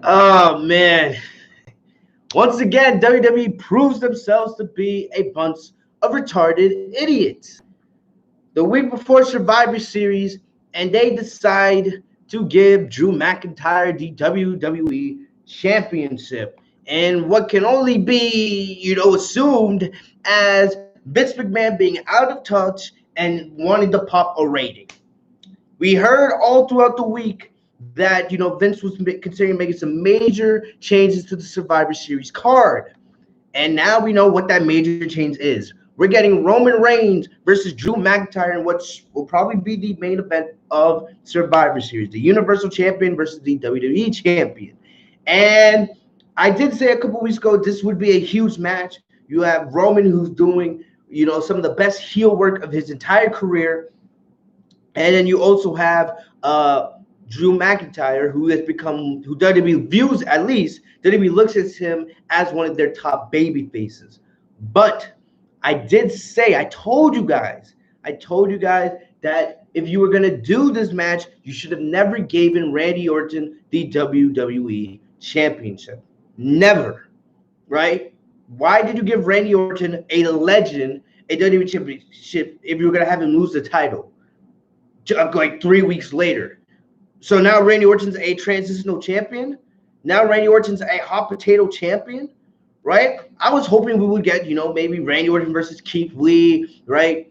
Oh man. Once again, WWE proves themselves to be a bunch of retarded idiots. The week before Survivor Series, and they decide to give Drew McIntyre the WWE Championship. And what can only be, assumed as Vince McMahon being out of touch and wanting to pop a rating. We heard all throughout the week that Vince was considering making some major changes to the Survivor Series card, and now we know what that major change is. We're getting Roman Reigns versus Drew McIntyre in what will probably be the main event of Survivor Series, the Universal Champion versus the WWE Champion. And I did say a couple weeks ago this would be a huge match. You have Roman, who's doing some of the best heel work of his entire career. And then you also have Drew McIntyre, who WWE views, at least, WWE looks at him as one of their top baby faces. But I told you guys that if you were going to do this match, you should have never given Randy Orton the WWE Championship. Never, right? Why did you give Randy Orton, a legend, a WWE Championship if you were going to have him lose the title? Like 3 weeks later. So now Randy Orton's a transitional champion. Now Randy Orton's a hot potato champion, right? I was hoping we would get, maybe Randy Orton versus Keith Lee, right?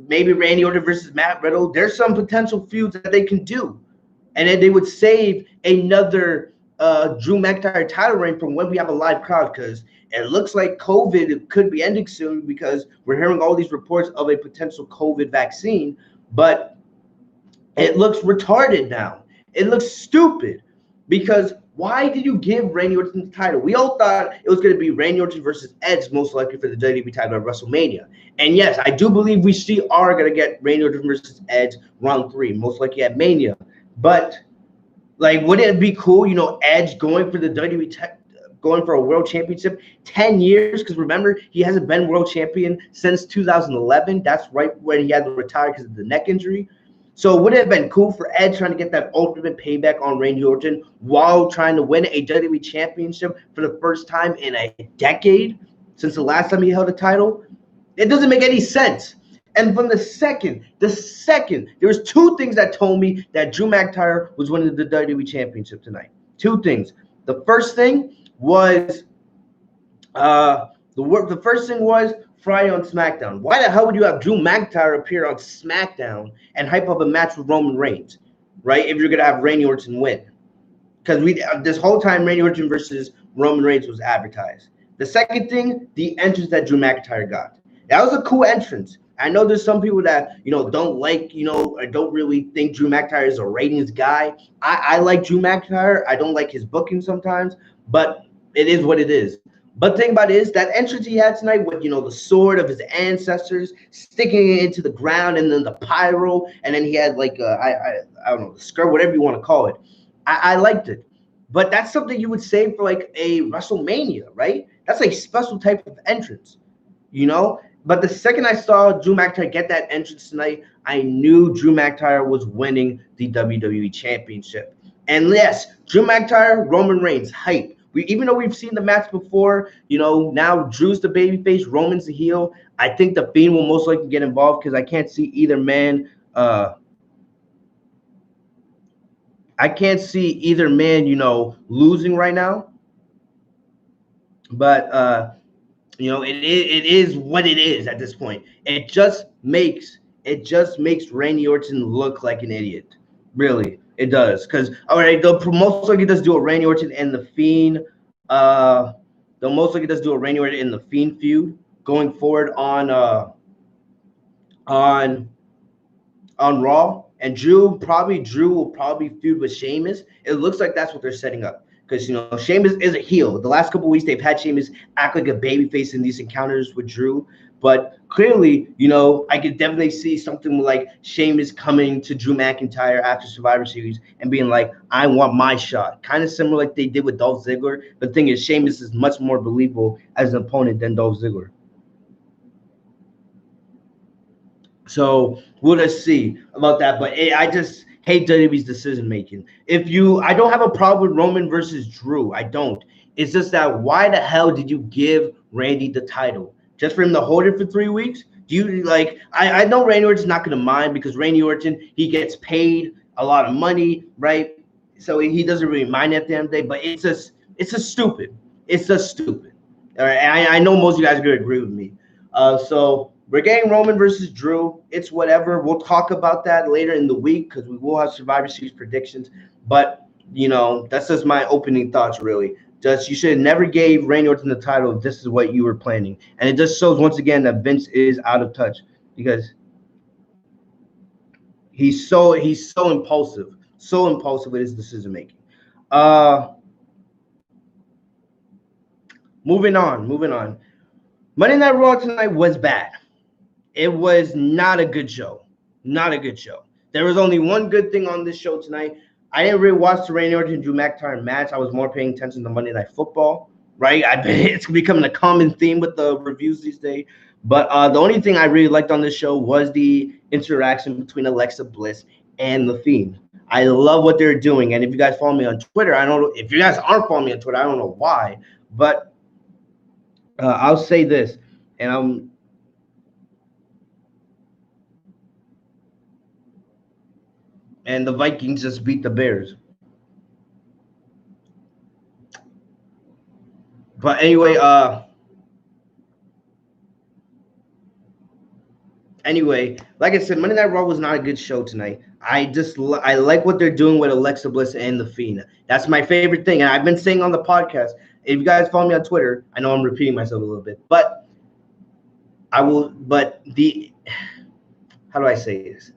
Maybe Randy Orton versus Matt Riddle. There's some potential feuds that they can do. And then they would save another Drew McIntyre title reign from when we have a live crowd, because it looks like COVID could be ending soon because we're hearing all these reports of a potential COVID vaccine. But it looks retarded now. It looks stupid because why did you give Randy Orton the title? We all thought it was going to be Randy Orton versus Edge, most likely for the WWE title at WrestleMania. And yes, I do believe we are going to get Randy Orton versus Edge round 3, most likely at Mania. But wouldn't it be cool, Edge going for the WWE going for a world championship 10 years? Because remember, he hasn't been world champion since 2011. That's right when he had to retire because of the neck injury. So would it have been cool for Edge trying to get that ultimate payback on Randy Orton while trying to win a WWE Championship for the first time in a decade since the last time he held a title? It doesn't make any sense. And from the second, there was 2 things that told me that Drew McIntyre was winning the WWE Championship tonight. 2 things. The first thing was Friday on SmackDown. Why the hell would you have Drew McIntyre appear on SmackDown and hype up a match with Roman Reigns, right? If you're going to have Randy Orton win. Because this whole time, Randy Orton versus Roman Reigns was advertised. The second thing, the entrance that Drew McIntyre got. That was a cool entrance. I know there's some people that, don't like, or don't really think Drew McIntyre is a ratings guy. I like Drew McIntyre. I don't like his booking sometimes, but it is what it is. But the thing about it is that entrance he had tonight with, the sword of his ancestors sticking it into the ground, and then the pyro, and then he had I don't know, the skirt, whatever you want to call it. I liked it. But that's something you would save for a WrestleMania, right? That's a special type of entrance, But the second I saw Drew McIntyre get that entrance tonight, I knew Drew McIntyre was winning the WWE Championship. And yes, Drew McIntyre, Roman Reigns, hype. Even though we've seen the match before, now Drew's the babyface, Roman's the heel. I think the Fiend will most likely get involved because I can't see either man. Losing right now. But it is what it is at this point. It just makes Randy Orton look like an idiot. Really. It does, because they'll most likely just do a Randy Orton and the Fiend. They'll most likely just do a Randy Orton and the Fiend feud going forward on Raw. And Drew will probably feud with Sheamus. It looks like that's what they're setting up, because Sheamus is a heel. The last couple of weeks they've had Sheamus act like a babyface in these encounters with Drew. But clearly, I could definitely see something like Sheamus coming to Drew McIntyre after Survivor Series and being like, I want my shot. Kind of similar like they did with Dolph Ziggler. But the thing is, Sheamus is much more believable as an opponent than Dolph Ziggler. So we'll just see about that. But hate WWE's decision making. I don't have a problem with Roman versus Drew. I don't. It's just that why the hell did you give Randy the title? Just for him to hold it for 3 weeks? Do you like? I know Randy Orton's not going to mind because Randy Orton, he gets paid a lot of money, right? So he doesn't really mind at the end of the day. But it's just stupid. It's just stupid. All right, I know most of you guys are going to agree with me. So we're getting Roman versus Drew. It's whatever. We'll talk about that later in the week because we will have Survivor Series predictions. But, that's just my opening thoughts, really. Just you should have never gave Randy Orton the title if this is what you were planning. And it just shows once again that Vince is out of touch because he's so impulsive. So impulsive with his decision making. Moving on. Monday Night Raw tonight was bad. It was not a good show. Not a good show. There was only one good thing on this show tonight. I didn't really watch the Randy Orton and Drew McIntyre match. I was more paying attention to Monday Night Football, right? I bet it's becoming a common theme with the reviews these days. But the only thing I really liked on this show was the interaction between Alexa Bliss and The Fiend. I love what they're doing. And if you guys follow me on Twitter, I don't know. If you guys aren't following me on Twitter, I don't know why. But I'll say this, and the Vikings just beat the Bears. But anyway, like I said, Monday Night Raw was not a good show tonight. I like what they're doing with Alexa Bliss and The Fiend. That's my favorite thing, and I've been saying on the podcast. If you guys follow me on Twitter, I know I'm repeating myself a little bit, but how do I say this?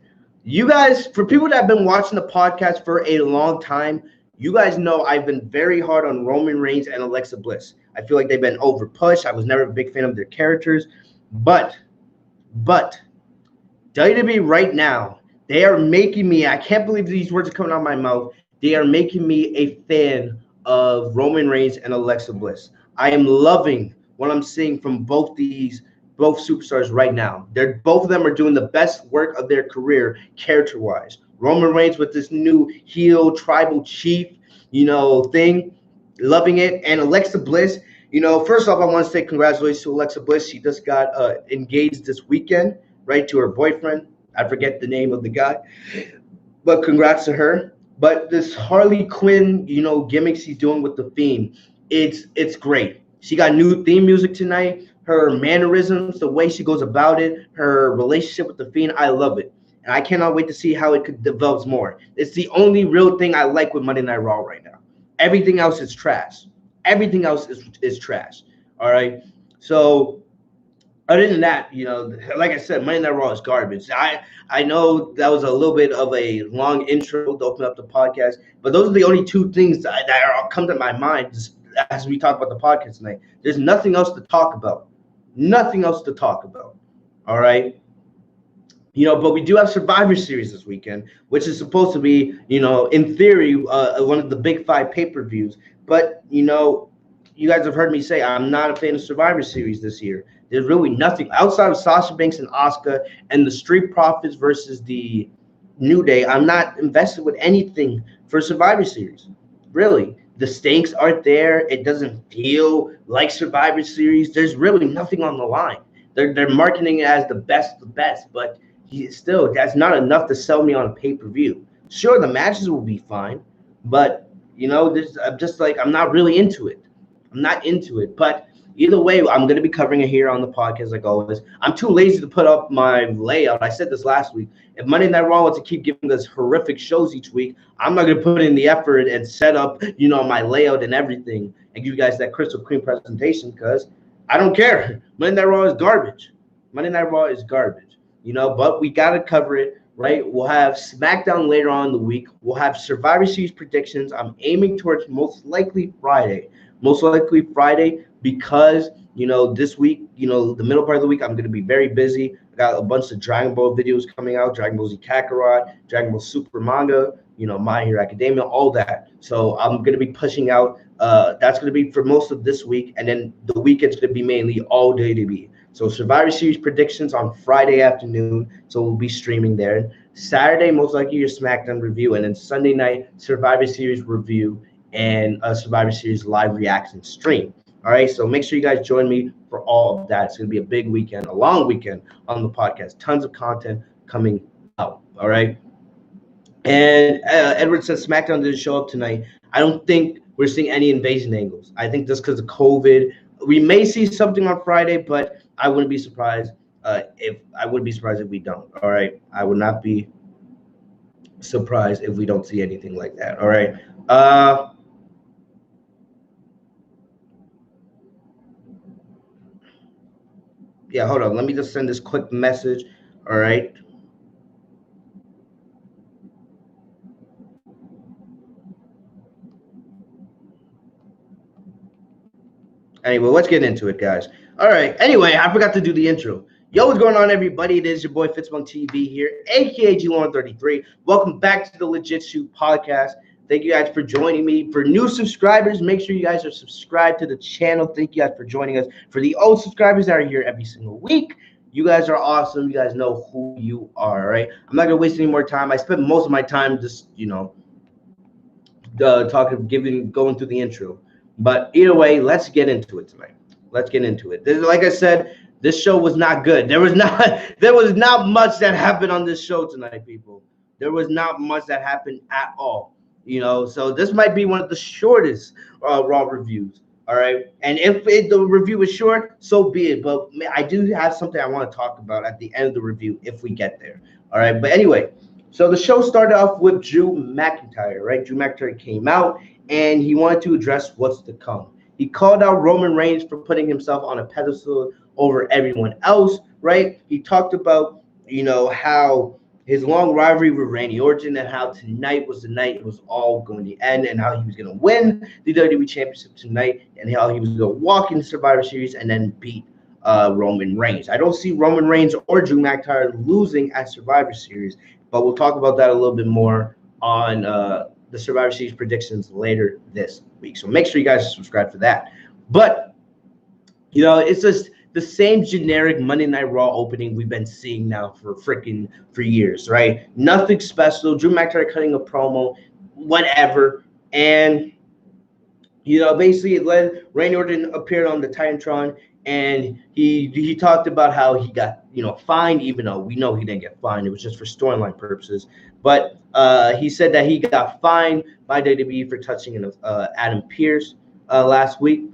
You guys, for people that have been watching the podcast for a long time, you guys know I've been very hard on Roman Reigns and Alexa Bliss. I feel like they've been overpushed. I was never a big fan of their characters, but WWE right now, they are making me, I can't believe these words are coming out of my mouth. They are making me a fan of Roman Reigns and Alexa Bliss. I am loving what I'm seeing from both superstars right now. Both of them are doing the best work of their career character-wise. Roman Reigns with this new heel tribal chief, thing, loving it. And Alexa Bliss, first off, I want to say congratulations to Alexa Bliss. She just got engaged this weekend, right, to her boyfriend. I forget the name of the guy, but congrats to her. But this Harley Quinn, gimmicks she's doing with The Fiend, it's great. She got new theme music tonight. Her mannerisms, the way she goes about it, her relationship with The Fiend, I love it. And I cannot wait to see how it develops more. It's the only real thing I like with Monday Night Raw right now. Everything else is trash. Everything else is trash. All right? So other than that, like I said, Monday Night Raw is garbage. I know that was a little bit of a long intro to open up the podcast, but those are the only two things that come to my mind as we talk about the podcast tonight. There's nothing else to talk about. Nothing else to talk about. All right? But we do have Survivor Series this weekend, which is supposed to be, in theory, one of the big 5 pay-per-views. But, you guys have heard me say I'm not a fan of Survivor Series this year. There's really nothing outside of Sasha Banks and Asuka and the Street Profits versus the New Day. I'm not invested with anything for Survivor Series. Really. The stakes aren't there. It doesn't feel like Survivor Series. There's really nothing on the line. They're marketing it as the best, but still, that's not enough to sell me on a pay-per-view. Sure, the matches will be fine, but, I'm just like, I'm not really into it. I'm not into it, but either way, I'm going to be covering it here on the podcast like always. I'm too lazy to put up my layout. I said this last week. If Monday Night Raw wants to keep giving us horrific shows each week, I'm not going to put in the effort and set up, my layout and everything and give you guys that crystal clean presentation because I don't care. Monday Night Raw is garbage. Monday Night Raw is garbage, but we got to cover it, right? We'll have SmackDown later on in the week. We'll have Survivor Series predictions. I'm aiming towards most likely Friday because, this week, the middle part of the week, I'm going to be very busy. I got a bunch of Dragon Ball videos coming out, Dragon Ball Z Kakarot, Dragon Ball Super manga, My Hero Academia, all that. So I'm going to be pushing out. That's going to be for most of this week. And then the weekend's going to be mainly all WWE. So Survivor Series predictions on Friday afternoon. So we'll be streaming there. Saturday, most likely your SmackDown review, and then Sunday night Survivor Series review and a Survivor Series live reaction stream. All right, so make sure you guys join me for all of that. It's going to be a big weekend, a long weekend on the podcast. Tons of content coming out. All right. And Edward says SmackDown didn't show up tonight. I don't think we're seeing any invasion angles. I think just because of COVID, we may see something on Friday, but I wouldn't be surprised if we don't. All right, I would not be surprised if we don't see anything like that. All right. Yeah, hold on. Let me just send this quick message. All right. Anyway, let's get into it, guys. All right. Anyway, I forgot to do the intro. Yo, what's going on, everybody? It is your boy Fitzmonk TV here, aka G133. Welcome back to the Legit Shoot podcast. Thank you guys for joining me. For new subscribers, make sure you guys are subscribed to the channel. Thank you guys for joining us. For the old subscribers that are here every single week, you guys are awesome. You guys know who you are, all right? I'm not going to waste any more time. I spent most of my time just, going through the intro. But either way, let's get into it tonight. Let's get into it. Like I said, this show was not good. There was not much that happened on this show tonight, people. There was not much that happened at all. So this might be one of the shortest Raw reviews. All right. And if the review is short, so be it. But I do have something I want to talk about at the end of the review if we get there. All right. But anyway, so the show started off with Drew McIntyre, right? Drew McIntyre came out and he wanted to address what's to come. He called out Roman Reigns for putting himself on a pedestal over everyone else, right? He talked about, how his long rivalry with Randy Orton and how tonight was the night it was all going to end and how he was going to win the WWE Championship tonight and how he was going to walk in the Survivor Series and then beat Roman Reigns. I don't see Roman Reigns or Drew McIntyre losing at Survivor Series, but we'll talk about that a little bit more on the Survivor Series predictions later this week. So make sure you guys subscribe for that. But, it's just the same generic Monday Night Raw opening we've been seeing now for years, right? Nothing special. Drew McIntyre cutting a promo, whatever. And, basically Randy Orton appeared on the Titantron and he talked about how he got, fined, even though we know he didn't get fined. It was just for storyline purposes. But he said that he got fined by WWE for touching Adam Pearce last week.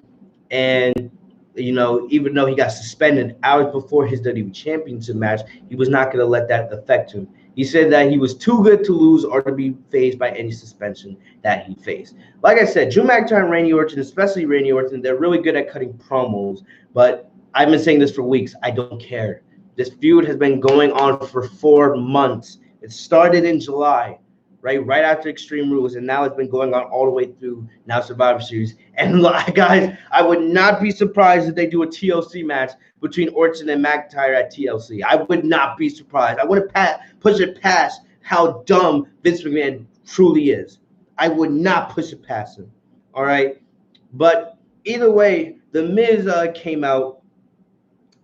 And, even though he got suspended hours before his WWE Championship match, he was not going to let that affect him. He said that he was too good to lose or to be fazed by any suspension that he faced. Like I said, Drew McIntyre and Randy Orton, especially Randy Orton, they're really good at cutting promos. But I've been saying this for weeks. I don't care. This feud has been going on for 4 months. It started in July, right after Extreme Rules, and now it's been going on all the way through now Survivor Series. And guys, I would not be surprised if they do a TLC match between Orton and McIntyre at TLC. I would not be surprised. I wouldn't push it past how dumb Vince McMahon truly is. I would not push it past him. All right? But either way, The Miz came out.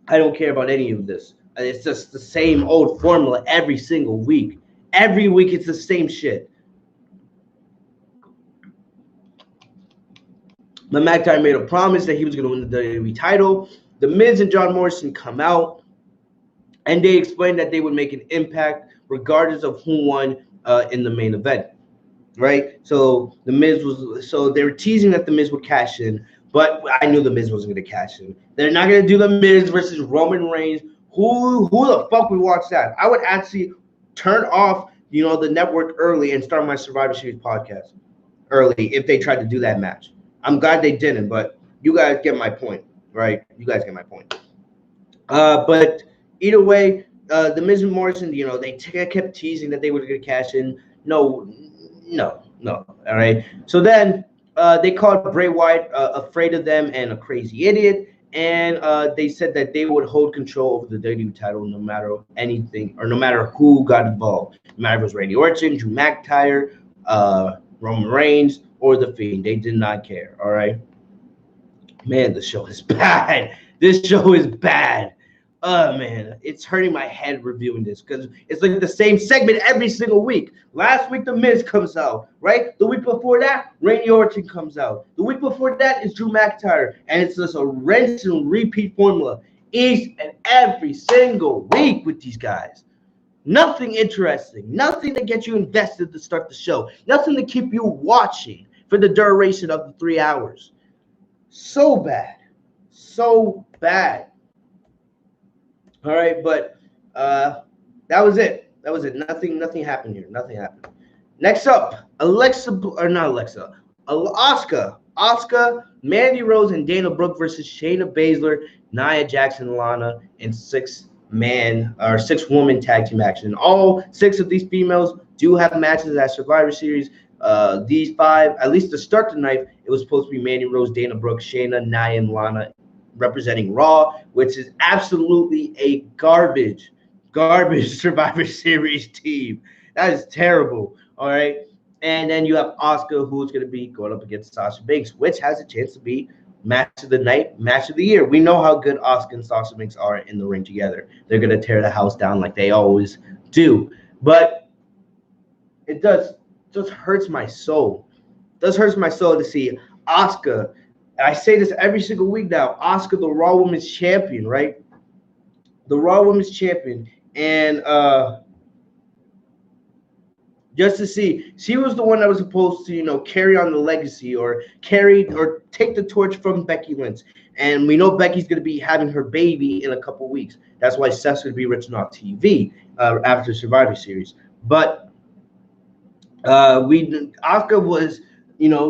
I don't care about any of this. It's just the same old formula every single week. Every week it's the same shit. But McIntyre made a promise that he was going to win the WWE title. The Miz and John Morrison come out, and they explained that they would make an impact regardless of who won in the main event, right? So they were teasing that the Miz would cash in, but I knew the Miz wasn't going to cash in. They're not going to do the Miz versus Roman Reigns. Who the fuck would watch that? I would actually turn off, the network early and start my Survivor Series podcast early if they tried to do that match. I'm glad they didn't, but you guys get my point, right? You guys get my point. But either way, the Miz and Morrison, they kept teasing that they were going to cash in. No. All right. So then they called Bray Wyatt afraid of them and a crazy idiot. And they said that they would hold control over the WWE title no matter anything or no matter who got involved. No matter if it was Randy Orton, Drew McIntyre, Roman Reigns, or The Fiend. They did not care, all right? Man, the show is bad. This show is bad. Oh man, it's hurting my head reviewing this because it's like the same segment every single week. Last week, The Miz comes out, right? The week before that, Randy Orton comes out. The week before that is Drew McIntyre, and it's just a rinse and repeat formula each and every single week with these guys. Nothing interesting, nothing to get you invested to start the show, nothing to keep you watching for the duration of the 3 hours. So bad, so bad. All right, but that was it. That was it. Nothing happened here. Nothing happened. Next up, Asuka, Mandy Rose, and Dana Brooke versus Shayna Baszler, Nia Jackson, Lana, and six-woman tag team action. All six of these females do have matches at Survivor Series. These five, at least to start the night, it was supposed to be Mandy Rose, Dana Brooke, Shayna, Nia, and Lana representing Raw, which is absolutely a garbage Survivor Series team. That is terrible. All right. And then you have Asuka, who's going to be going up against Sasha Banks, which has a chance to be match of the night, match of the year. We know how good Asuka and Sasha Banks are in the ring together. They're going to tear the house down like they always do. But it just hurts my soul. It does hurt my soul to see Asuka. I say this every single week now. Asuka, the Raw Women's Champion, right? The Raw Women's Champion. And just to see, she was the one that was supposed to, carry on the legacy or take the torch from Becky Lynch. And we know Becky's going to be having her baby in a couple weeks. That's why Seth's going to be written off TV after Survivor Series. But Asuka was,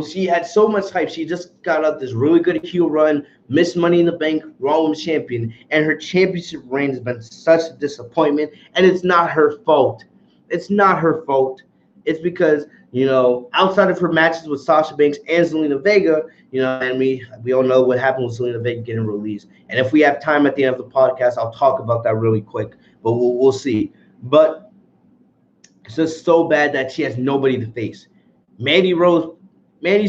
she had so much hype. She just got up this really good heel run, missed Money in the Bank, Raw Women's Champion, and her championship reign has been such a disappointment. And it's not her fault. It's not her fault. It's because, outside of her matches with Sasha Banks and Zelina Vega, and we all know what happened with Zelina Vega getting released. And if we have time at the end of the podcast, I'll talk about that really quick. But we'll see. But it's just so bad that she has nobody to face. Mandy's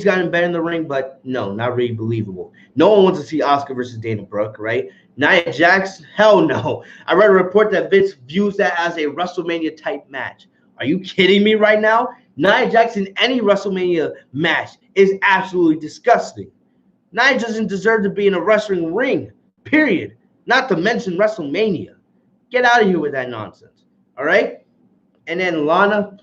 gotten better in the ring, but no, not really believable. No one wants to see Asuka versus Dana Brooke, right? Nia Jax, hell no. I read a report that Vince views that as a WrestleMania-type match. Are you kidding me right now? Nia Jax in any WrestleMania match is absolutely disgusting. Nia doesn't deserve to be in a wrestling ring, period. Not to mention WrestleMania. Get out of here with that nonsense, all right? And then Lana,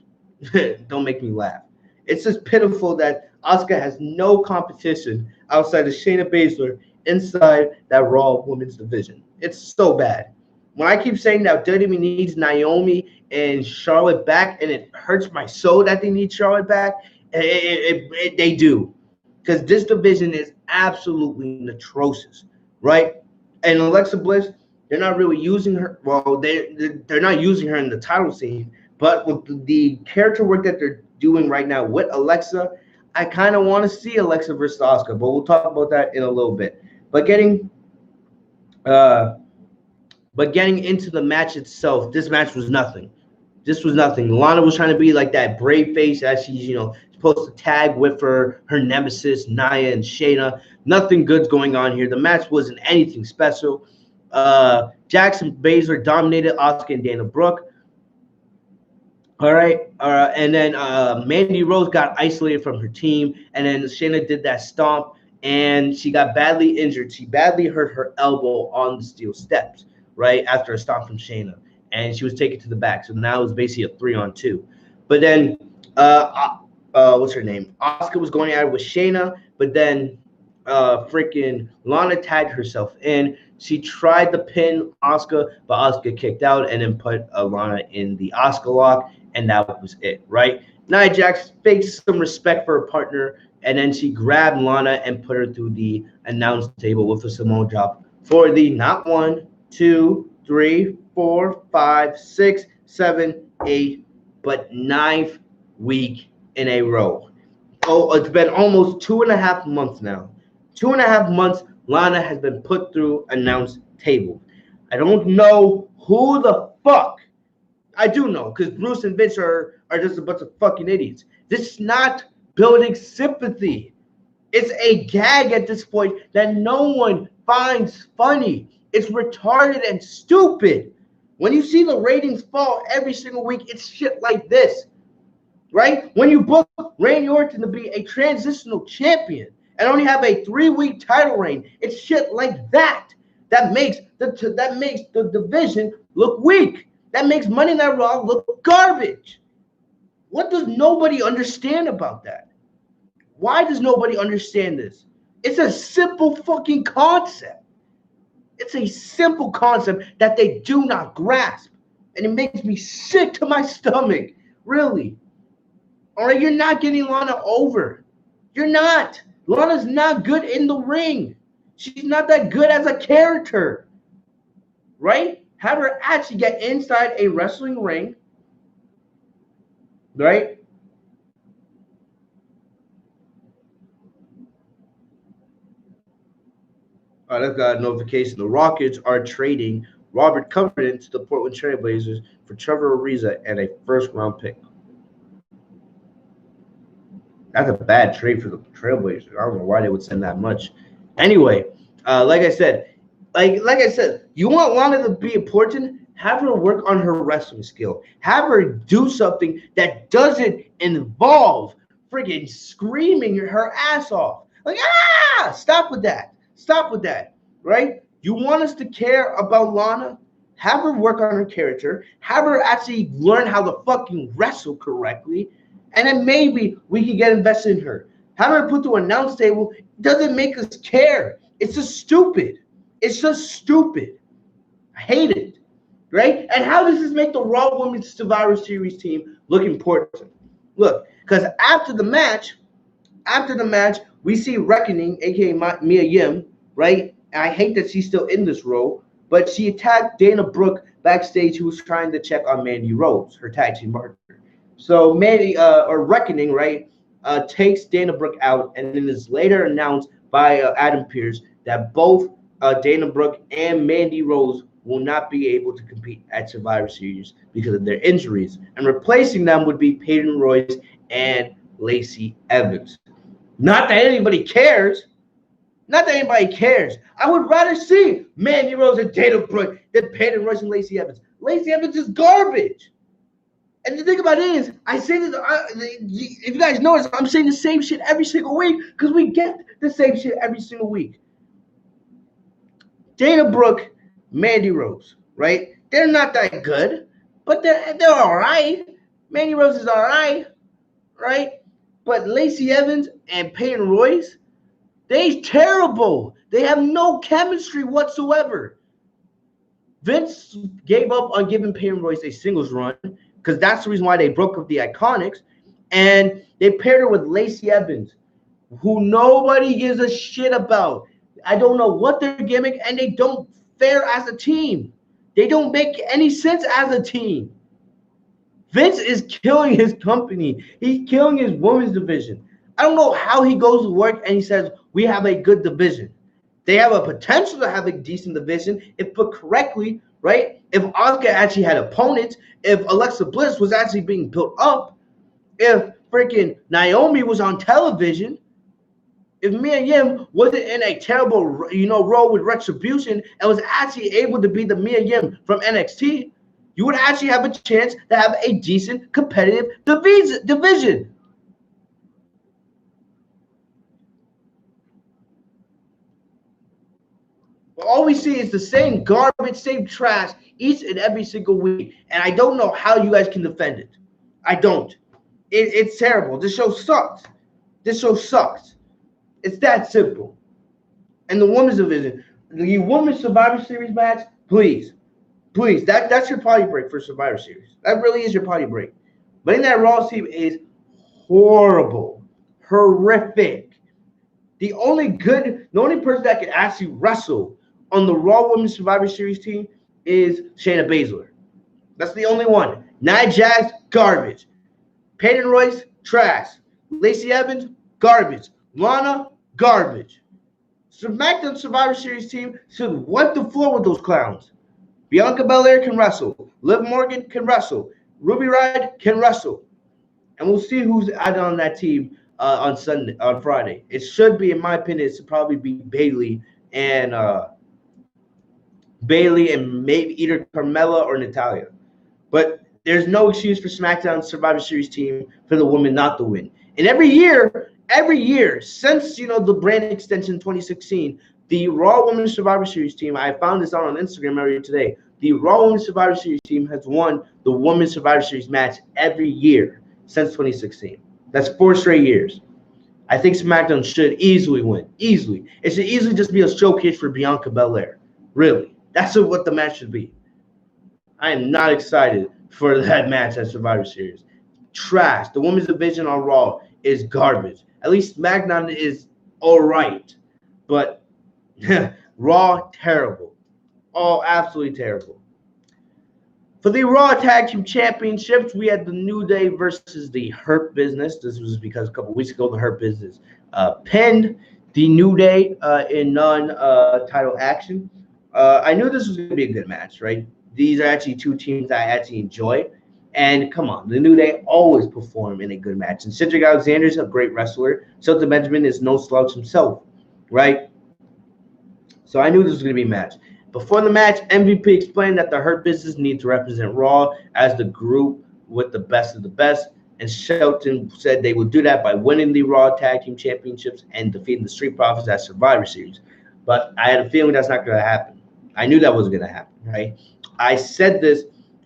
don't make me laugh. It's just pitiful that Asuka has no competition outside of Shayna Baszler inside that Raw Women's division. It's so bad. When I keep saying that WWE needs Naomi and Charlotte back, and it hurts my soul that they need Charlotte back, they do. Because this division is absolutely atrocious, right? And Alexa Bliss, they're not really using her. Well, they're not using her in the title scene, but with the character work that they're doing right now with Alexa, I kind of want to see Alexa versus Asuka, but we'll talk about that in a little bit. But getting into the match itself, this match was nothing. This was nothing. Lana was trying to be like that brave face as she's, supposed to tag with her nemesis, Nia and Shayna. Nothing good's going on here. The match wasn't anything special. Jackson Baszler dominated Asuka and Dana Brooke. All right. And then Mandy Rose got isolated from her team. And then Shayna did that stomp, and she got badly injured. She badly hurt her elbow on the steel steps, right, after a stomp from Shayna. And she was taken to the back. So now it's basically a 3-on-2. But then, what's her name? Asuka was going at it with Shayna, but then freaking Lana tagged herself in. She tried to pin Asuka, but Asuka kicked out and then put Lana in the Asuka lock, and that was it, right? Nia Jax faked some respect for her partner, and then she grabbed Lana and put her through the announce table with a Samoa drop for the not 1, 2, 3, 4, 5, 6, 7, 8, but 9th week in a row. Oh, it's been almost 2.5 months now. 2.5 months, Lana has been put through announce table. I don't know who the fuck. I do know, because Bruce and Vince are just a bunch of fucking idiots. This is not building sympathy. It's a gag at this point that no one finds funny. It's retarded and stupid. When you see the ratings fall every single week, it's shit like this, right? When you book Randy Orton to be a transitional champion and only have a 3-week title reign, it's shit like that that makes the division look weak. That makes Monday Night Raw look garbage. What does nobody understand about that? Why does nobody understand this? It's a simple fucking concept. It's a simple concept that they do not grasp. And it makes me sick to my stomach. Really. All right, you're not getting Lana over. You're not. Lana's not good in the ring. She's not that good as a character. Right? Have her actually get inside a wrestling ring. Right? I just got a notification. The Rockets are trading Robert Covington to the Portland Trail Blazers for Trevor Ariza and a first-round pick. That's a bad trade for the Trailblazers. I don't know why they would send that much. Anyway, like I said, you want Lana to be important? Have her work on her wrestling skill. Have her do something that doesn't involve friggin' screaming her ass off. Like, stop with that. Stop with that, right? You want us to care about Lana? Have her work on her character. Have her actually learn how to fucking wrestle correctly. And then maybe we can get invested in her. Having her put to an announce table doesn't make us care. It's just stupid. It's just stupid. I hate it, right? And how does this make the Raw Women's Survivor Series team look important? Look, because after the match, we see Reckoning, a.k.a. Mia Yim, right? And I hate that she's still in this role, but she attacked Dana Brooke backstage, who was trying to check on Mandy Rose, her tag team partner. So Reckoning, right, takes Dana Brooke out, and then is later announced by Adam Pearce that both Dana Brooke and Mandy Rose will not be able to compete at Survivor Series because of their injuries, and replacing them would be Peyton Royce and Lacey Evans. Not that anybody cares. Not that anybody cares. I would rather see Mandy Rose and Dana Brooke than Peyton Royce and Lacey Evans. Lacey Evans is garbage. And the thing about it is, I say this, if you guys notice, I'm saying the same shit every single week because we get the same shit every single week. Dana Brooke, Mandy Rose, right? They're not that good, but they're all right. Mandy Rose is all right, right? But Lacey Evans and Peyton Royce, they're terrible. They have no chemistry whatsoever. Vince gave up on giving Peyton Royce a singles run because that's the reason why they broke up the Iconics, and they paired her with Lacey Evans, who nobody gives a shit about. I don't know what their gimmick, and they don't fare as a team. They don't make any sense as a team. Vince is killing his company. He's killing his women's division. I don't know how he goes to work and he says, we have a good division. They have a potential to have a decent division if put correctly, right? If Asuka actually had opponents, if Alexa Bliss was actually being built up, if freaking Naomi was on television, if Mia Yim wasn't in a terrible, role with Retribution and was actually able to be the Mia Yim from NXT, you would actually have a chance to have a decent competitive division. But all we see is the same garbage, same trash each and every single week. And I don't know how you guys can defend it. I don't. It's terrible. This show sucks. This show sucks. It's that simple. And the women's division, the women's Survivor Series match, please, that's your party break for Survivor Series. That really is your party break. But in that Raw team is horrible, horrific. The only person that can actually wrestle on the Raw Women's Survivor Series team is Shayna Baszler. That's the only one. Nia Jax, garbage. Peyton Royce, trash. Lacey Evans, garbage. Lana, garbage. SmackDown Survivor Series team should wipe the floor with those clowns. Bianca Belair can wrestle. Liv Morgan can wrestle. Ruby Riott can wrestle. And we'll see who's added on that team on Friday. It should be, in my opinion, it should probably be Bayley and Bailey, and maybe either Carmella or Natalia. But there's no excuse for SmackDown Survivor Series team for the women not to win. And every year since the brand extension 2016, the Raw Women's Survivor Series team, I found this out on Instagram earlier today. The Raw Women's Survivor Series team has won the Women's Survivor Series match every year since 2016. That's 4 straight years. I think SmackDown should easily win. Easily. It should easily just be a showcase for Bianca Belair. Really. That's what the match should be. I am not excited for that match at Survivor Series. Trash. The women's division on Raw is garbage. At least SmackDown is all right. But Raw, terrible. Oh, absolutely terrible. For the Raw Tag Team Championships, we had the New Day versus the Hurt Business. This was because a couple weeks ago, the Hurt Business pinned the New Day in non-title action. I knew this was going to be a good match, right? These are actually two teams I actually enjoy. And come on, the New Day always perform in a good match. And Cedric Alexander is a great wrestler. Shelton Benjamin is no slouch himself, right? So I knew this was going to be a match. Before the match, MVP explained that the Hurt Business need to represent Raw as the group with the best of the best. And Shelton said they would do that by winning the Raw Tag Team Championships and defeating the Street Profits at Survivor Series. But I had a feeling that's not going to happen. I knew that was going to happen, right? I said this,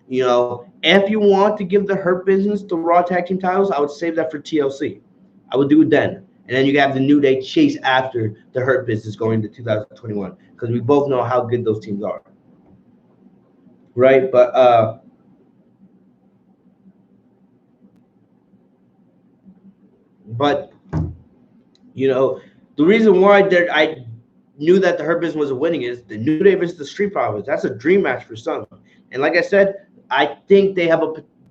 if you want to give the Hurt Business the Raw Tag Team titles, I would save that for TLC. I would do it then. And then you have the New Day chase after the Hurt Business going into 2021 because we both know how good those teams are. Right? But the reason why I knew that the Hurt Business wasn't winning is the New Day versus the Street Profits. That's a dream match for some. And like I said, I think they have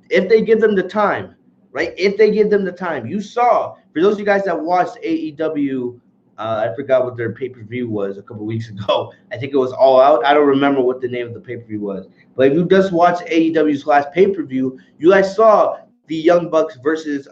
if they give them the time, right? If they give them the time. You saw, for those of you guys that watched AEW, I forgot what their pay-per-view was a couple weeks ago. I think it was All Out. I don't remember what the name of the pay-per-view was. But if you just watched AEW's last pay-per-view, you guys saw the Young Bucks versus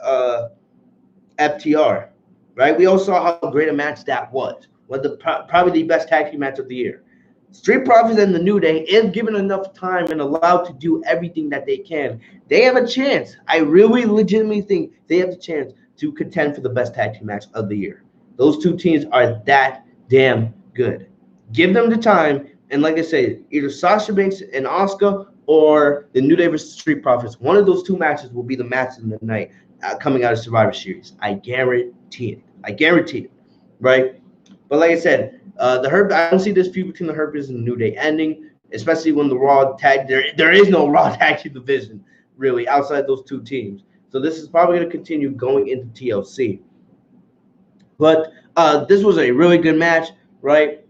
FTR, right? We all saw how great a match that was. Probably the best tag team match of the year. Street Profits and the New Day, if given enough time and allowed to do everything that they can, they have a chance. I really legitimately think they have the chance to contend for the best tag team match of the year. Those two teams are that damn good. Give them the time, and like I said, either Sasha Banks and Asuka or the New Day versus Street Profits, one of those two matches will be the match of the night coming out of Survivor Series. I guarantee it. I guarantee it, right? But like I said, I don't see this feud between the Hurt Business and the New Day ending, especially when the Raw tag there is no Raw tag team division really outside those two teams. So this is probably going to continue going into TLC. But this was a really good match, right?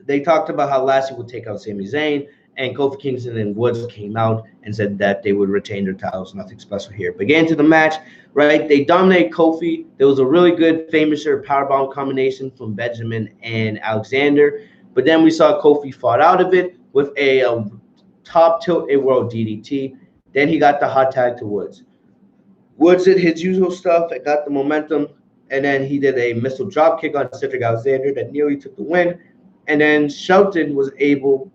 They talked about how Lashley would take out Sami Zayn, and Kofi Kingston and Woods came out and said that they would retain their titles. Nothing special here. But getting to the match, right? They dominated Kofi. There was a really good Famouser powerbomb combination from Benjamin and Alexander. But then we saw Kofi fought out of it with a top tilt a world DDT. Then he got the hot tag to Woods. Woods did his usual stuff and got the momentum. And then he did a missile drop kick on Cedric Alexander that nearly took the win. And then Shelton was able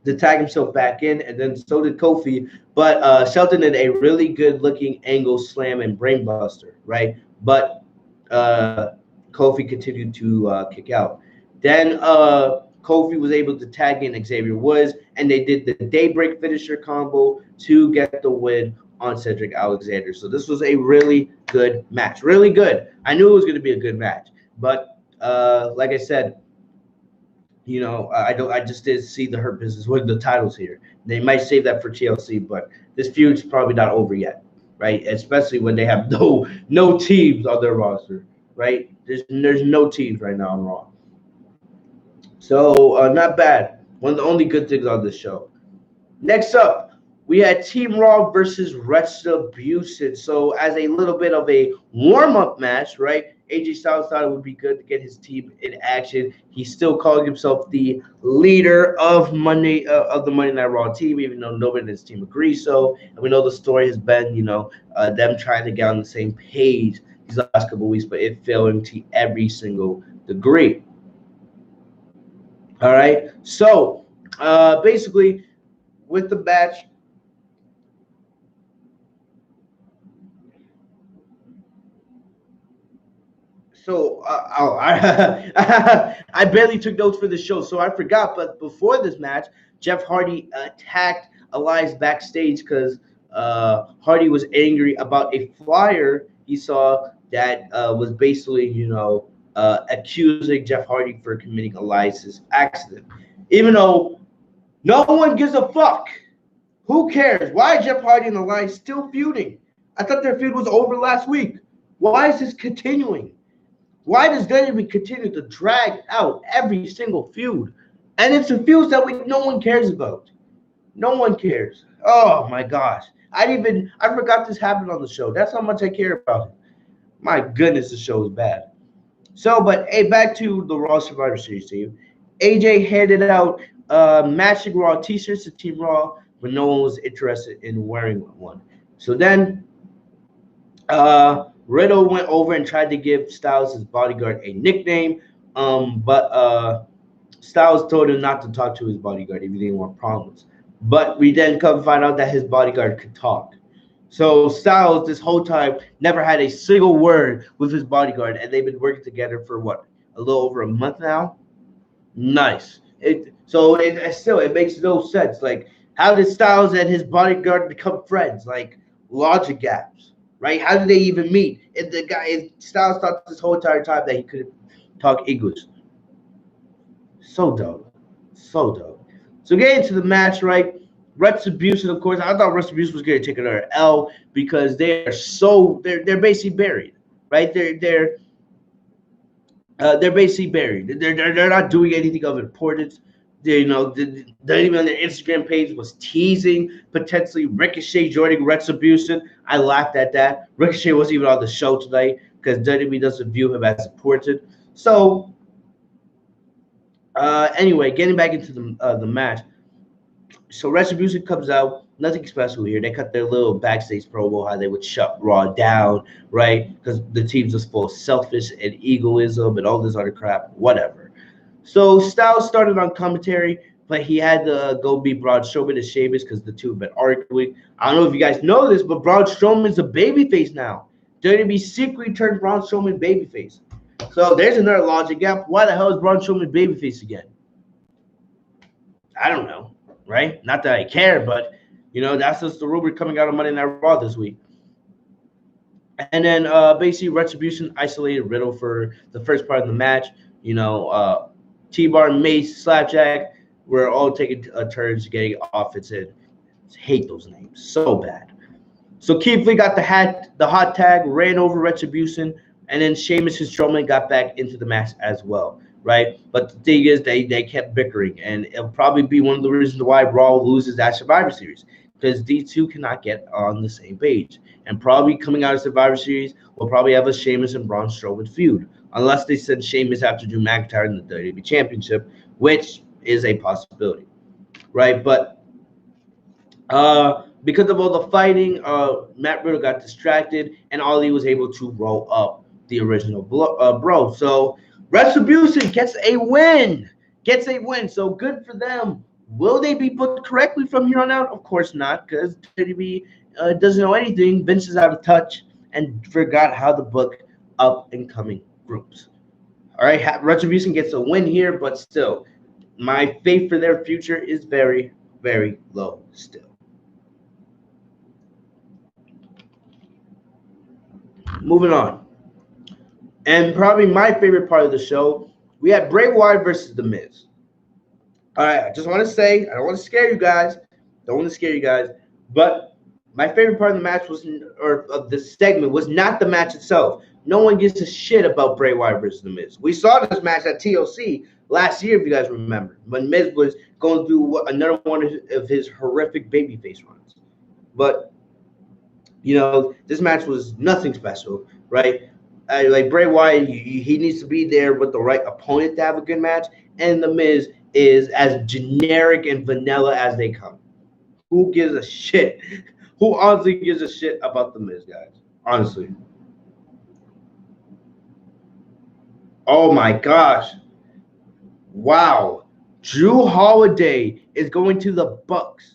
to tag himself back in, and then so did Kofi. But Shelton did a really good-looking angle slam and brainbuster, right? But Kofi continued to kick out. Then Kofi was able to tag in Xavier Woods, and they did the Daybreak finisher combo to get the win on Cedric Alexander. So this was a really good match. Really good. I knew it was going to be a good match. But like I said, I just didn't see the Hurt Business winning the titles here. They might save that for TLC, but this feud's probably not over yet, right? Especially when they have no teams on their roster, right? There's no teams right now on Raw. So not bad. One of the only good things on this show. Next up, we had Team Raw versus Retribution. So as a little bit of a warm-up match, right? AJ Styles thought it would be good to get his team in action. He's still calling himself the leader of the Monday Night Raw team, even though nobody in his team agrees so. And we know the story has been, them trying to get on the same page these last couple of weeks, but it failing to every single degree. All right. So basically, with the match, so I barely took notes for the show, so I forgot. But before this match, Jeff Hardy attacked Elias backstage because Hardy was angry about a flyer he saw that was basically, accusing Jeff Hardy for committing Elias's accident, even though no one gives a fuck. Who cares? Why is Jeff Hardy and Elias still feuding? I thought their feud was over last week. Why is this continuing? Why does WWE continue to drag out every single feud? And it's a feud that no one cares about. No one cares. Oh my gosh. I forgot this happened on the show. That's how much I care about it. My goodness, the show is bad. So, but hey, back to the Raw Survivor Series team. AJ handed out matching Raw t-shirts to Team Raw, but no one was interested in wearing one. So then Riddle went over and tried to give Styles, his bodyguard, a nickname, but Styles told him not to talk to his bodyguard if he didn't want problems. But we then come find out that his bodyguard could talk. So Styles, this whole time, never had a single word with his bodyguard, and they've been working together for what, a little over a month now. Nice. It makes no sense. Like, how did Styles and his bodyguard become friends? Like, logic gaps, right? How did they even meet? If Styles thought this whole entire time that he couldn't talk English. So dope. So dope. So getting to the match, right? Retribution, of course. I thought Retribution was going to take another L because they're basically buried, right? They're basically buried. They're not doing anything of importance. They're even on their Instagram page was teasing potentially Ricochet joining Retribution. I laughed at that. Ricochet wasn't even on the show tonight because WWE doesn't view him as important. So anyway, getting back into the match. So Retribution comes out, nothing special here. They cut their little backstage promo how they would shut Raw down, right? Because the team's just full of selfish and egoism and all this other crap, whatever. So Styles started on commentary, but he had to go beat Braun Strowman and Sheamus because the two have been arguing. I don't know if you guys know this, but Braun Strowman's a babyface now. WWE secretly turned Braun Strowman babyface. So there's another logic gap. Why the hell is Braun Strowman babyface again? I don't know, right? Not that I care, but that's just the rumor coming out of Monday Night Raw this week. And then basically Retribution isolated Riddle for the first part of the match. T-Bar, Mace, Slapjack were all taking turns getting offense in. Hate those names so bad. So Keith Lee got the hot tag, ran over Retribution, and then Sheamus and Strowman got back into the match as well, right? But the thing is, they kept bickering, and it'll probably be one of the reasons why Raw loses that Survivor Series, because these two cannot get on the same page. And probably coming out of Survivor Series, we'll probably have a Sheamus and Braun Strowman feud, unless they send Sheamus after Drew McIntyre in the WWE Championship, which is a possibility, right? But because of all the fighting, Matt Riddle got distracted, and Ollie was able to roll up the original bro. So Retribution gets a win. So good for them. Will they be booked correctly from here on out? Of course not, because WWE doesn't know anything. Vince is out of touch and forgot how to book up and coming groups. All right, Retribution gets a win here, but still, my faith for their future is very, very low still. Moving on. And probably my favorite part of the show, we had Bray Wyatt versus The Miz. All right, I just want to say, I don't want to scare you guys. But my favorite part of the match of the segment was not the match itself. No one gives a shit about Bray Wyatt versus The Miz. We saw this match at TLC last year, if you guys remember, when Miz was going through another one of his horrific babyface runs. But, this match was nothing special, right? Like Bray Wyatt, he needs to be there with the right opponent to have a good match, and The Miz is as generic and vanilla as they come. Who gives a shit? Who honestly gives a shit about The Miz, guys? Honestly. Oh my gosh. Wow. Drew Holiday is going to the Bucks.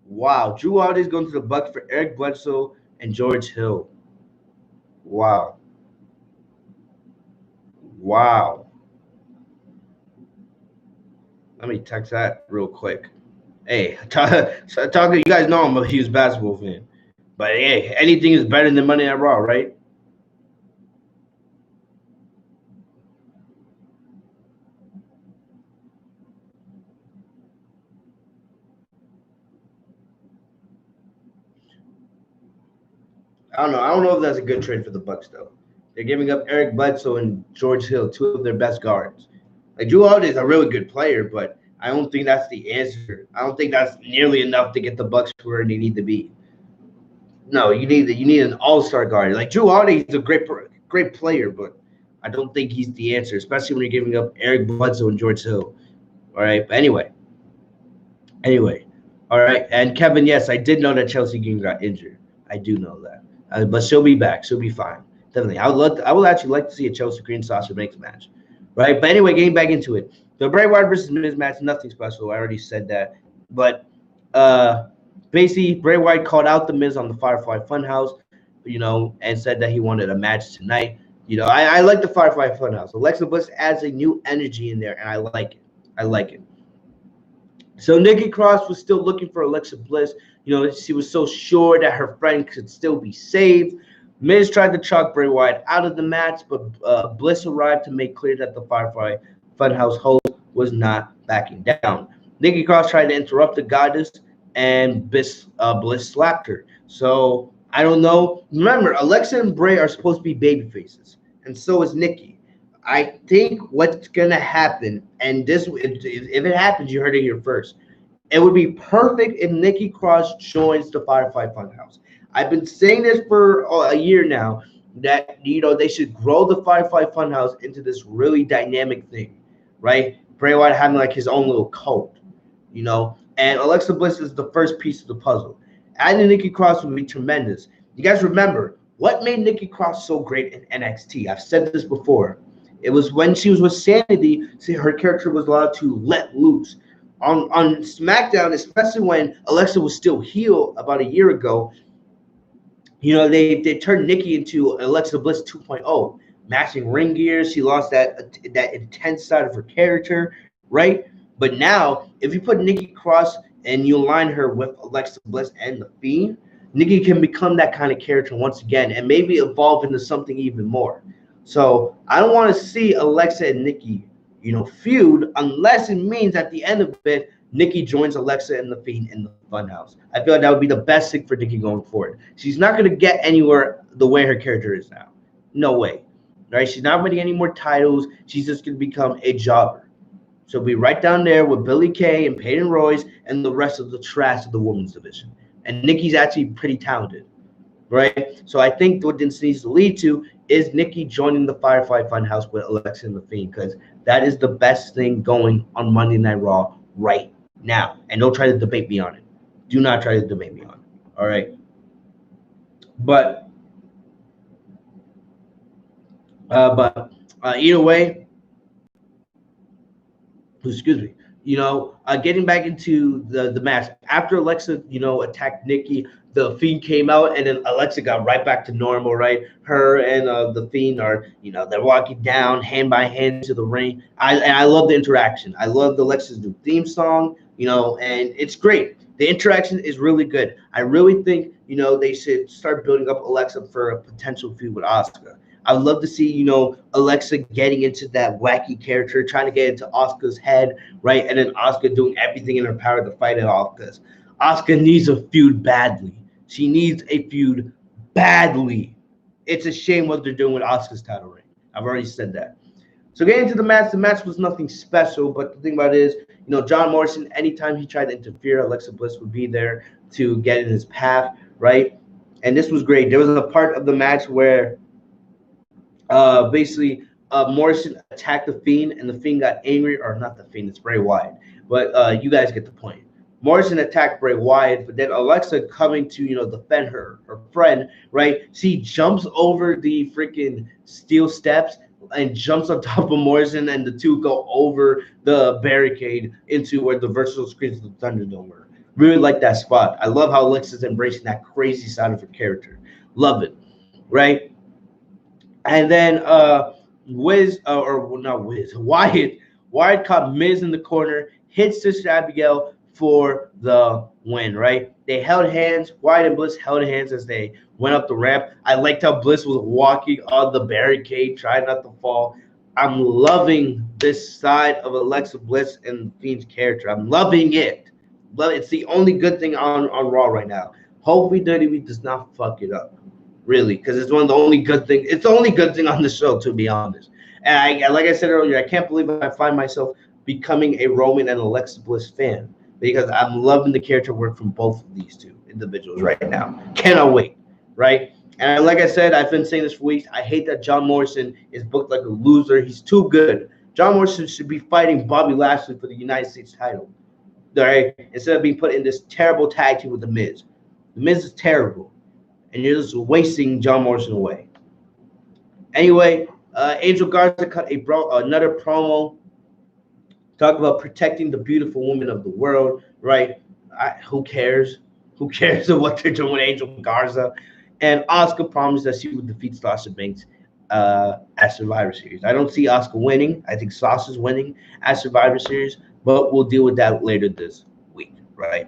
Wow. Drew Holiday is going to the Bucks for Eric Bledsoe and George Hill. Wow. Wow. Let me text that real quick. Hey, you guys know I'm a huge basketball fan. But hey, anything is better than Monday Night Raw, right? I don't know. I don't know if that's a good trade for the Bucks, though. They're giving up Eric Bledsoe and George Hill, two of their best guards. Like Drew Holiday is a really good player, but I don't think that's the answer. I don't think that's nearly enough to get the Bucks where they need to be. No, you need an all-star guard. Like Drew Holiday is a great player, but I don't think he's the answer, especially when you're giving up Eric Bledsoe and George Hill. All right, but anyway, all right. And Kevin, yes, I did know that Chelsea Green got injured. I do know that, but she'll be back. She'll be fine. Definitely, I would actually like to see a Chelsea Green Sasha Banks match, right? But anyway, getting back into it, the Bray Wyatt versus Miz match, nothing special. I already said that, but basically, Bray Wyatt called out the Miz on the Firefly Funhouse, and said that he wanted a match tonight. I like the Firefly Funhouse. Alexa Bliss adds a new energy in there, and I like it. I like it. So Nikki Cross was still looking for Alexa Bliss. She was so sure that her friend could still be saved. Miz tried to chalk Bray Wyatt out of the match, but Bliss arrived to make clear that the Firefly Funhouse host was not backing down. Nikki Cross tried to interrupt the goddess, and Bliss slapped her. So I don't know. Remember, Alexa and Bray are supposed to be baby faces, and so is Nikki. I think what's gonna happen, and this, if it happens, you heard it here first. It would be perfect if Nikki Cross joins the Firefly Funhouse. I've been saying this for a year now that they should grow the Firefly Funhouse into this really dynamic thing, right? Bray Wyatt having like his own little cult, and Alexa Bliss is the first piece of the puzzle. Adding Nikki Cross would be tremendous. You guys remember what made Nikki Cross so great in NXT? I've said this before. It was when she was with Sanity, her character was allowed to let loose. On SmackDown, especially when Alexa was still heel about a year ago, they turned Nikki into Alexa Bliss 2.0, matching ring gear. She lost that intense side of her character, right? But now, if you put Nikki Cross and you align her with Alexa Bliss and The Fiend, Nikki can become that kind of character once again and maybe evolve into something even more. So I don't want to see Alexa and Nikki, feud unless it means at the end of it, Nikki joins Alexa and The Fiend in the Funhouse. I feel like that would be the best thing for Nikki going forward. She's not going to get anywhere the way her character is now. No way. Right? She's not winning any more titles. She's just going to become a jobber. She'll be right down there with Billie Kay and Peyton Royce and the rest of the trash of the women's division. And Nikki's actually pretty talented. Right? So I think what this needs to lead to is Nikki joining the Firefly Funhouse with Alexa and The Fiend, because that is the best thing going on Monday Night Raw right now. And don't try to debate me on it. Do not try to debate me on it. All right? But either way, excuse me, getting back into the match, after Alexa, attacked Nikki, the Fiend came out, and then Alexa got right back to normal, right? Her and the Fiend are, they're walking down hand by hand to the ring. I love the interaction. I love Alexa's new theme song, and it's great. The interaction is really good. I really think, they should start building up Alexa for a potential feud with Asuka. I would love to see, Alexa getting into that wacky character, trying to get into Asuka's head, right? And then Asuka doing everything in her power to fight it off, because Asuka needs a feud badly. She needs a feud badly. It's a shame what they're doing with Asuka's title reign. I've already said that. So getting into the match was nothing special, but the thing about it is, John Morrison, anytime he tried to interfere, Alexa Bliss would be there to get in his path, right? And this was great. There was a part of the match where basically Morrison attacked the Fiend, and the Fiend got angry, or not the Fiend, it's Bray Wyatt. But you guys get the point. Morrison attacked Bray Wyatt, but then Alexa coming to, defend her friend, right? She jumps over the freaking steel steps, and jumps on top of Morrison, and the two go over the barricade into where the virtual screens of the Thunderdome were. Really like that spot. I love how Alexa's embracing that crazy side of her character. Love it, right? And then Wiz, or not Wiz, Wyatt caught Miz in the corner, hit Sister Abigail for the win, right? They held hands. Wyatt and Bliss held hands as they went up the ramp. I liked how Bliss was walking on the barricade, trying not to fall. I'm loving this side of Alexa Bliss and Fiend's character. I'm loving it. It's the only good thing on Raw right now. Hopefully WWE does not fuck it up, really, because it's one of the only good things. It's the only good thing on the show, to be honest. And like I said earlier, I can't believe I find myself becoming a Roman and Alexa Bliss fan, because I'm loving the character work from both of these two individuals right now. Cannot wait, right? And like I said, I've been saying this for weeks. I hate that John Morrison is booked like a loser. He's too good. John Morrison should be fighting Bobby Lashley for the United States title, right? Instead of being put in this terrible tag team with The Miz. The Miz is terrible, and you're just wasting John Morrison away. Anyway, Angel Garza cut another promo. Talk about protecting the beautiful women of the world, right? Who cares? Who cares of what they're doing with Angel Garza? And Asuka promised that she would defeat Sasha Banks at Survivor Series. I don't see Asuka winning. I think Sasha's winning at Survivor Series, but we'll deal with that later this week, right?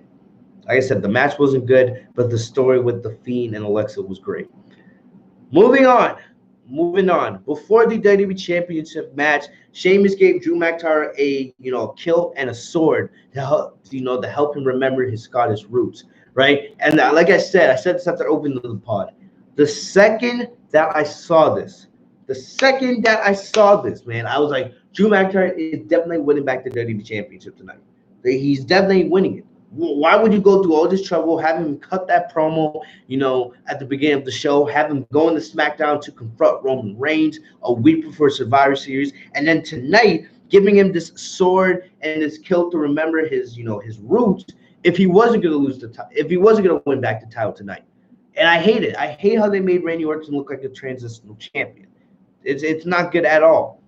Like I said, the match wasn't good, but the story with The Fiend and Alexa was great. Moving on. Before the WWE Championship match, Sheamus gave Drew McIntyre a kilt and a sword to help him remember his Scottish roots, right? And like I said this after opening the pod. The second that I saw this, man, I was like, Drew McIntyre is definitely winning back the WWE Championship tonight. He's definitely winning it. Why would you go through all this trouble, have him cut that promo, at the beginning of the show, have him go into SmackDown to confront Roman Reigns a week before Survivor Series, and then tonight giving him this sword and this kilt to remember his roots if he wasn't going to lose the title, if he wasn't going to win back the title tonight. And I hate it. I hate how they made Randy Orton look like a transitional champion. It's not good at all.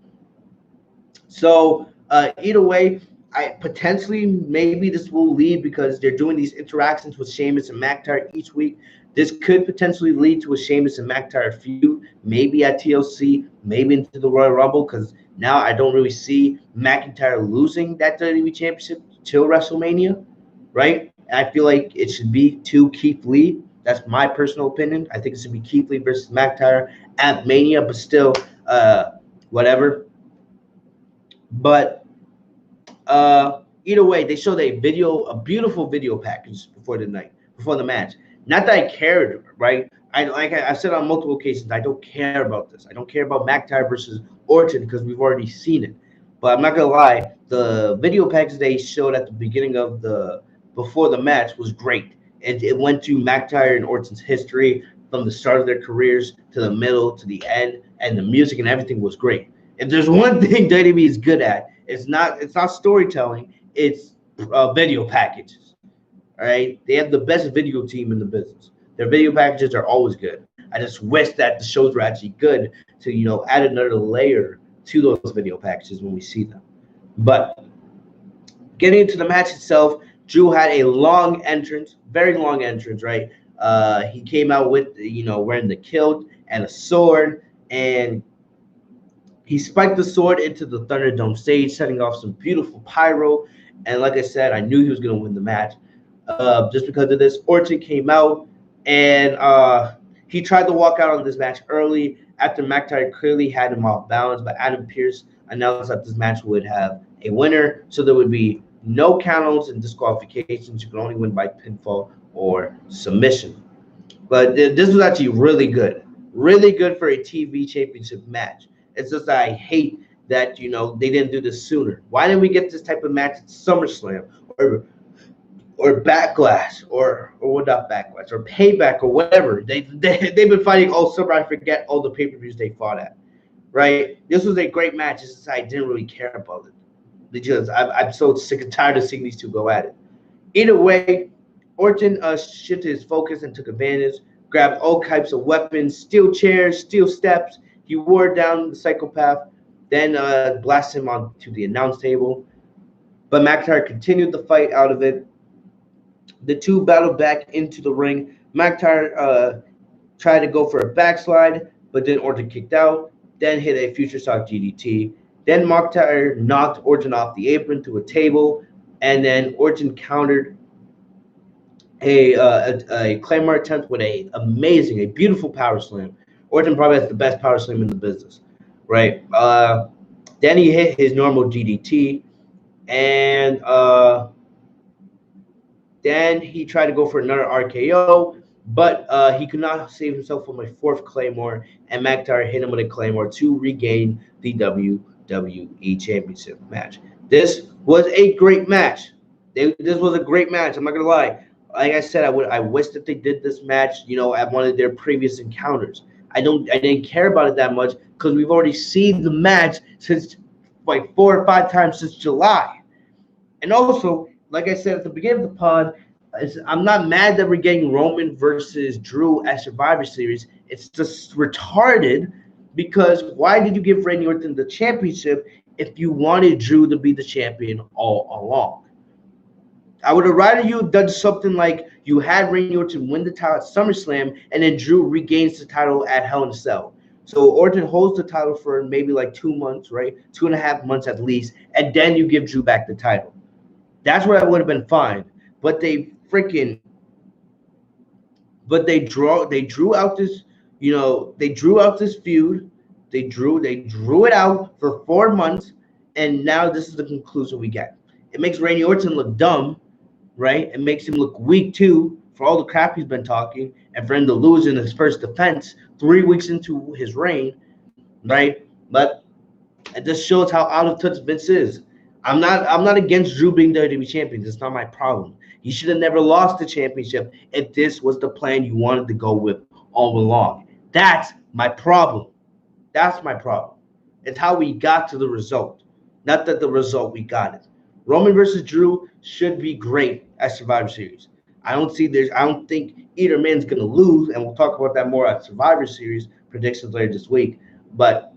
So either way, maybe this will lead, because they're doing these interactions with Sheamus and McIntyre each week. This could potentially lead to a Sheamus and McIntyre feud, maybe at TLC, maybe into the Royal Rumble, because now I don't really see McIntyre losing that WWE Championship till WrestleMania, right? And I feel like it should be to Keith Lee. That's my personal opinion. I think it should be Keith Lee versus McIntyre at Mania, but still, whatever. But either way, they showed a beautiful video package before the match. Not that I cared, right? I said on multiple occasions, I don't care about this. I don't care about McIntyre versus Orton because we've already seen it. But I'm not gonna lie, the video package they showed at the beginning of before the match was great. It went through McIntyre and Orton's history from the start of their careers to the middle to the end, and the music and everything was great. If there's one thing WWE is good at, it's not storytelling, it's video packages. All right, they have the best video team in the business. Their video packages are always good. I just wish that the shows were actually good to add another layer to those video packages when we see them. But getting into the match itself, Drew had a long entrance, very long entrance, right? He came out with wearing the kilt and a sword, and he spiked the sword into the Thunderdome stage, setting off some beautiful pyro. And like I said, I knew he was going to win the match. Just because of this, Orton came out, and he tried to walk out on this match early after McIntyre clearly had him off balance. But Adam Pearce announced that this match would have a winner, so there would be no countouts and disqualifications. You can only win by pinfall or submission. But this was actually really good for a TV championship match. It's just that I hate that they didn't do this sooner. Why didn't we get this type of match at SummerSlam or Backlash or not Backlash or Payback or whatever? They've been fighting all summer. I forget all the pay-per-views they fought at. Right? This was a great match. It's just I didn't really care about it because I'm so sick and tired of seeing these two go at it. Either way, Orton shifted his focus and took advantage, grabbed all types of weapons, steel chairs, steel steps. He wore down the psychopath, then blasted him onto the announce table. But McIntyre continued the fight out of it. The two battled back into the ring. McIntyre tried to go for a backslide, but then Orton kicked out, then hit a future shock DDT. Then McIntyre knocked Orton off the apron to a table, and then Orton countered a Claymore attempt with a beautiful power slam. Orton probably has the best power slam in the business, right? Then he hit his normal DDT, and then he tried to go for another RKO, but he could not save himself from a fourth Claymore, and McIntyre hit him with a Claymore to regain the WWE Championship match. This was a great match. This was a great match. I'm not gonna lie. Like I said, I wish that they did this match, at one of their previous encounters. I didn't care about it that much because we've already seen the match since like 4 or 5 times since July. And also, like I said at the beginning of the pod, I'm not mad that we're getting Roman versus Drew at Survivor Series. It's just retarded because why did you give Randy Orton the championship if you wanted Drew to be the champion all along? I would have rather you done something like you had Randy Orton win the title at SummerSlam and then Drew regains the title at Hell in a Cell. So Orton holds the title for maybe like 2 months, right? 2.5 months at least, and then you give Drew back the title. That's where I would have been fine. But they drew out this, they drew out this feud. They drew it out for 4 months, and now this is the conclusion we get. It makes Randy Orton look dumb, right? It makes him look weak too for all the crap he's been talking, and for him to lose in his first defense 3 weeks into his reign, right? But it just shows how out of touch Vince is. I'm not against Drew being WWE champion. That's not my problem. You should have never lost the championship if this was the plan you wanted to go with all along. That's my problem. That's my problem. It's how we got to the result, not that the result we got it. Roman versus Drew should be great at Survivor Series. I don't think either man's gonna lose, and we'll talk about that more at Survivor Series predictions later this week. But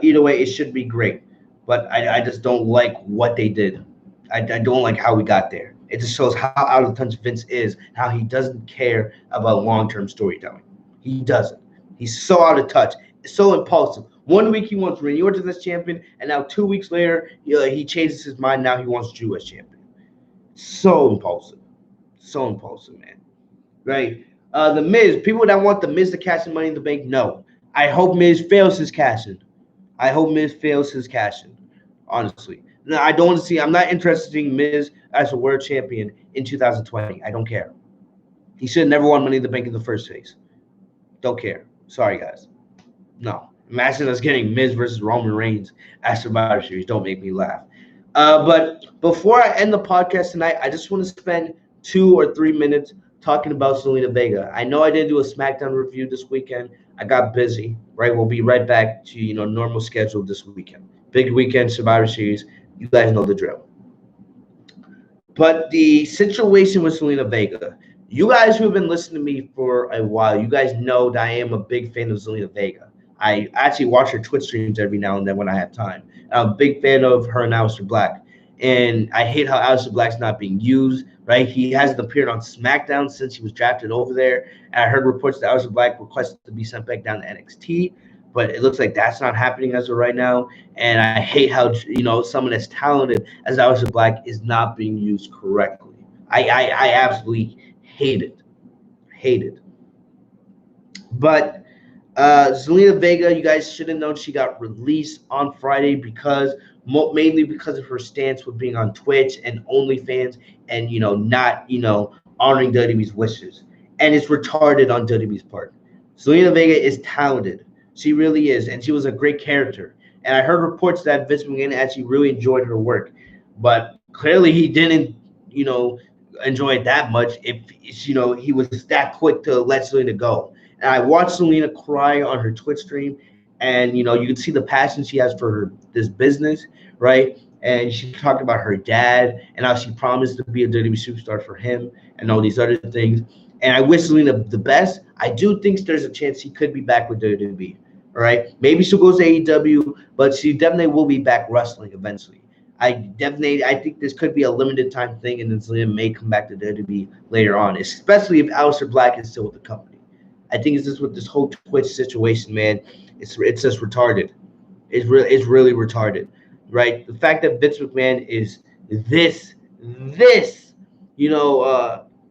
either way, it should be great. But I just don't like what they did. I don't like how we got there. It just shows how out of touch Vince is, how he doesn't care about long-term storytelling. He doesn't. He's so out of touch, so impulsive. 1 week he wants Randy Orton as champion, and now 2 weeks later he changes his mind. Now he wants Drew as champion. So impulsive, man. Right? The Miz. People that want the Miz to cash in Money in the Bank, no. I hope Miz fails his cash-in. Honestly. No, I don't want to see. I'm not interested in Miz as a world champion in 2020. I don't care. He should have never won Money in the Bank in the first place. Don't care. Sorry, guys. No. Imagine us getting Miz versus Roman Reigns at Survivor Series. Don't make me laugh. But before I end the podcast tonight, I just want to spend 2 or 3 minutes talking about Zelina Vega. I know I didn't do a SmackDown review this weekend. I got busy, right? We'll be right back to, normal schedule this weekend. Big weekend, Survivor Series. You guys know the drill. But the situation with Zelina Vega, you guys who have been listening to me for a while, you guys know that I am a big fan of Zelina Vega. I actually watch her Twitch streams every now and then when I have time. I'm a big fan of her and Aleister Black. And I hate how Aleister Black's not being used, right? He hasn't appeared on SmackDown since he was drafted over there. And I heard reports that Aleister Black requested to be sent back down to NXT. But it looks like that's not happening as of right now. And I hate how, someone as talented as Aleister Black is not being used correctly. I absolutely hate it. But Zelina Vega, you guys should have known she got released on Friday mainly because of her stance with being on Twitch and OnlyFans and, not, honoring WWE's wishes. And it's retarded on WWE's part. Zelina Vega is talented. She really is, and she was a great character. And I heard reports that Vince McMahon actually really enjoyed her work. But clearly he didn't, enjoy it that much if, he was that quick to let Zelina go. And I watched Zelina cry on her Twitch stream, and, you can see the passion she has for this business, right? And she talked about her dad and how she promised to be a WWE superstar for him and all these other things. And I wish Zelina the best. I do think there's a chance he could be back with WWE, All right, maybe she'll go to AEW, but she definitely will be back wrestling eventually. I think this could be a limited time thing, and then Zelina may come back to WWE later on, especially if Aleister Black is still with the company. I think it's just with this whole Twitch situation, man. It's just retarded. It's really retarded, right? The fact that Vince McMahon is this,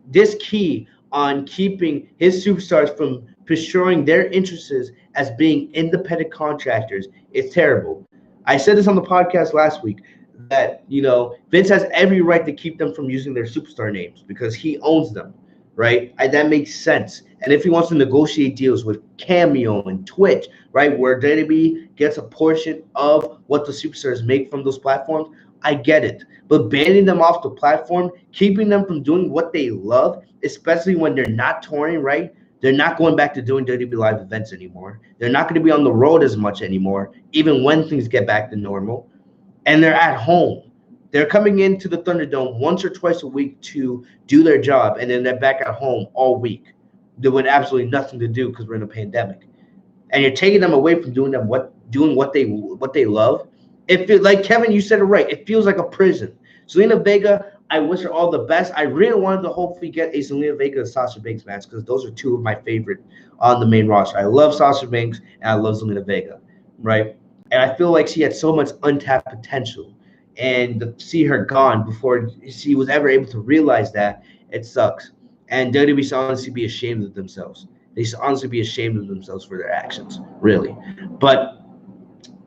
this key on keeping his superstars from pursuing their interests as being independent contractors is terrible. I said this on the podcast last week that Vince has every right to keep them from using their superstar names because he owns them, right? That makes sense. And if he wants to negotiate deals with Cameo and Twitch, right, where WWE gets a portion of what the superstars make from those platforms, I get it. But banning them off the platform, keeping them from doing what they love, especially when they're not touring, right? They're not going back to doing WWE live events anymore. They're not going to be on the road as much anymore, even when things get back to normal. And they're at home. They're coming into the Thunderdome once or twice a week to do their job, and then they're back at home all week. There with absolutely nothing to do because we're in a pandemic, and you're taking them away from doing what they love. It feels like, Kevin, you said it right. It feels like a prison. Zelina Vega, I wish her all the best. I really wanted to hopefully get a Zelina Vega and Sasha Banks match because those are two of my favorite on the main roster. I love Sasha Banks and I love Zelina Vega, right? And I feel like she had so much untapped potential. And to see her gone before she was ever able to realize that, it sucks. And WWE should honestly be ashamed of themselves. They should honestly be ashamed of themselves for their actions, really. But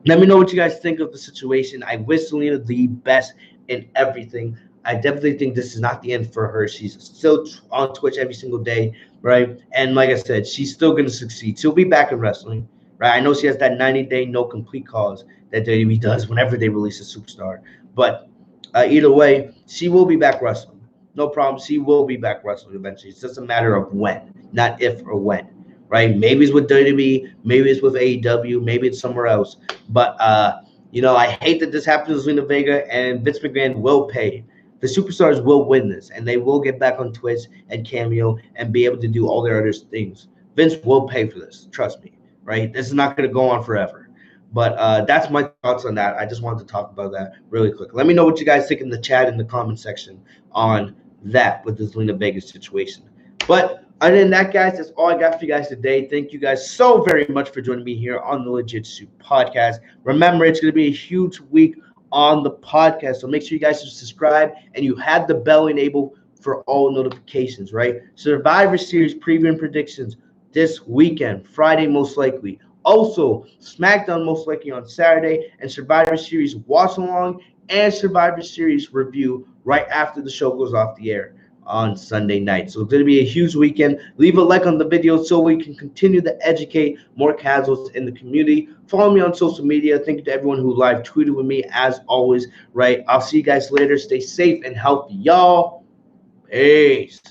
let me know what you guys think of the situation. I wish Zelina the best in everything. I definitely think this is not the end for her. She's still on Twitch every single day, right? And like I said, she's still going to succeed. She'll be back in wrestling, right? I know she has that 90-day no complete cause that WWE does whenever they release a superstar. But either way, she will be back wrestling. No problem. She will be back wrestling eventually. It's just a matter of when, not if or when, right? Maybe it's with WWE, maybe it's with AEW, maybe it's somewhere else. But, I hate that this happens to Zelina Vega, and Vince McMahon will pay. The superstars will win this, and they will get back on Twitch and Cameo and be able to do all their other things. Vince will pay for this. Trust me, right? This is not going to go on forever. But that's my thoughts on that. I just wanted to talk about that really quick. Let me know what you guys think in the chat, in the comment section on that with the Zelina Vega situation. But other than that, guys, that's all I got for you guys today. Thank you guys so very much for joining me here on the Legit Soup Podcast. Remember, it's going to be a huge week on the podcast, so make sure you guys subscribe and you have the bell enabled for all notifications, right? Survivor Series preview and predictions this weekend, Friday most likely. Also, SmackDown most likely on Saturday, and Survivor Series watch along and Survivor Series review right after the show goes off the air on Sunday night. So it's going to be a huge weekend. Leave a like on the video so we can continue to educate more casuals in the community. Follow me on social media. Thank you to everyone who live tweeted with me as always, right? I'll see you guys later. Stay safe and healthy, y'all. Peace.